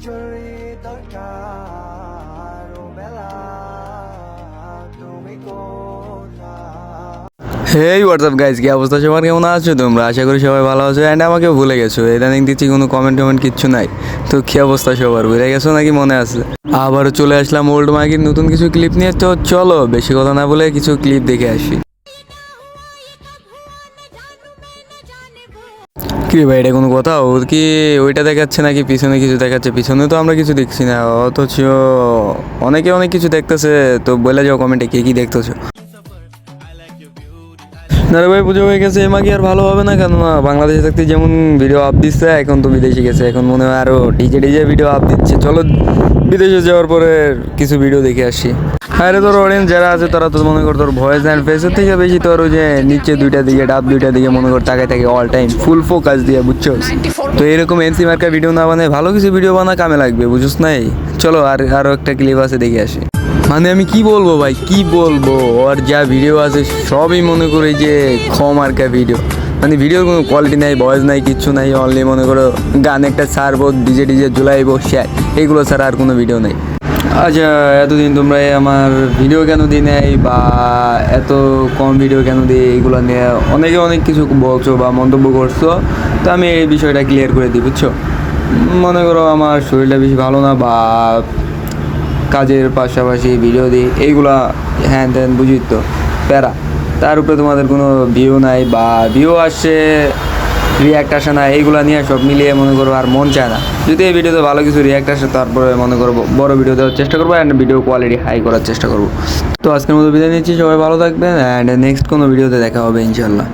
হেই WhatsApp guys, কি অবস্থা সবার, কেমন আছো তোমরা? আশা করি সবাই ভালো আছো অ্যান্ড আমাকে ভুলে গেছো। ইদানিং দিচ্ছি কোনো কমেন্ট কিচ্ছু নাই। তো কী অবস্থা সবার, ভুলে গেছো নাকি মনে আছে? আবারও চলে আসলাম ওল্ড মাইকের নতুন কিছু ক্লিপ নিয়ে। তো চলো বেশি কথা না বলে কিছু ক্লিপ দেখে আসি। কি ভাই, এটা কোনো কথা? ও কি ওইটা দেখাচ্ছে নাকি পিছনে কিছু দেখাচ্ছে? পিছনে তো আমরা কিছু দেখছি না, অথচ অনেকে অনেক কিছু দেখতেছে। তো বলে যাও কমেন্টে কে কি দেখতেছো। না রে ভাই, পুজো হয়ে গেছে, এমাকি আর ভালো হবে না। কেননা বাংলাদেশে থাকতে যেমন ভিডিও আপ দিচ্ছে, এখন তো বিদেশে গেছে, এখন মনে হয় আরও ডিজে ভিডিও আপ দিচ্ছে। চলো বিদেশে যাওয়ার পরে কিছু ভিডিও দেখে আসি। আরে তোর অডিয়েন্স যারা আছে তারা তো মনে কর তোর ভয়েস অ্যান্ড ফেসের থেকে বেশি তোর ওই যে নিচে দুইটা দিকে ডাব দুইটা দিকে মনে কর তাকায় থাকে অল টাইম ফুল ফোকাস দিয়ে, বুঝছো? তো এরকম এনসি মার্কার ভিডিও না বানায় ভালো কিছু ভিডিও বানা, কামে লাগবে, বুঝছ নাই? চলো আরও একটা ক্লিপ আছে দেখে আসি। মানে আমি কি বলবো ভাই, কি বলবো, ওর যা ভিডিও আছে সবই মনে করি যে মার্কা ভিডিও। মানে ভিডিওর কোনো কোয়ালিটি নাই, ভয়েস নাই, কিচ্ছু নাই। অনলি মনে করো গান একটা ছাড়বো, ডিজে ঝুলাইবো, শেয়ার, এইগুলো ছাড়া আর কোনো ভিডিও নেই। আচ্ছা, এতদিন তোমরা আমার ভিডিও কেন দিই নাই বা এত কম ভিডিও কেন দিই, এইগুলো নিয়ে অনেকে অনেক কিছু বলছো বা মন্তব্য করছো। তো আমি এই বিষয়টা ক্লিয়ার করে দিই, বুঝছো? মনে করো আমার শরীরটা বেশি ভালো না বা কাজের পাশাপাশি ভিডিও দিই, এইগুলা হ্যান ত্যান, বুঝি তো প্যারা। তার উপরে তোমাদের কোনো ভিউ নাই বা ভিউ আসছে, রিয়াক্ট আসে না, এইগুলো নিয়ে সব মিলিয়ে মনে করো আর মন চায় না। যদি এই ভিডিওতে ভালো কিছু রিয়াক্ট আসে তারপরে মনে করবো বড় ভিডিও দেওয়ার চেষ্টা করবো অ্যান্ড ভিডিও কোয়ালিটি হাই করার চেষ্টা করবো। তো আজকের মতো বিদায় নিচ্ছি, সবাই ভালো থাকবেন অ্যান্ড নেক্সট কোনো ভিডিওতে দেখা হবে ইনশাল্লাহ।